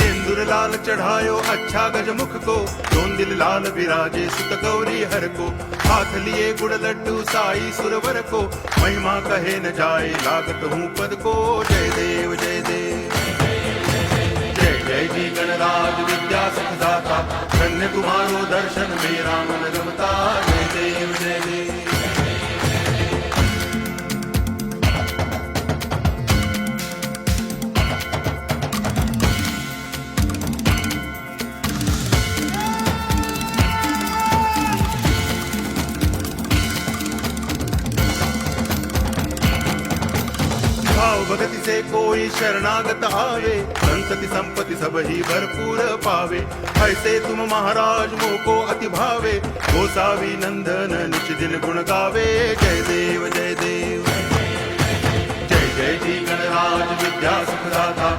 सिंदूर लाल चढ़ायो अच्छा गजमुख को, दोन दिल लाल विराजे सुत गौरी हर को। हाथ लिए गुड़ लड्डू साई सुरवर को, महिमा कहे न जाए लागत हूँ पद को। जय देव जय देव जय जय जी गणराज विद्या सुखदाता, धन्य तुम्हारो दर्शन मेरा मन रमता। जय देव जय देव भाव भगति से कोई शरणागत आवे, संतति संपत्ति सब ही भरपूर पावे। ऐसे तुम महाराज मोको अति भावे, गोसावी नंदन निच दिन गुण गावे। जय देव जय देव जय जय जी गणराज विद्या सुखदाता,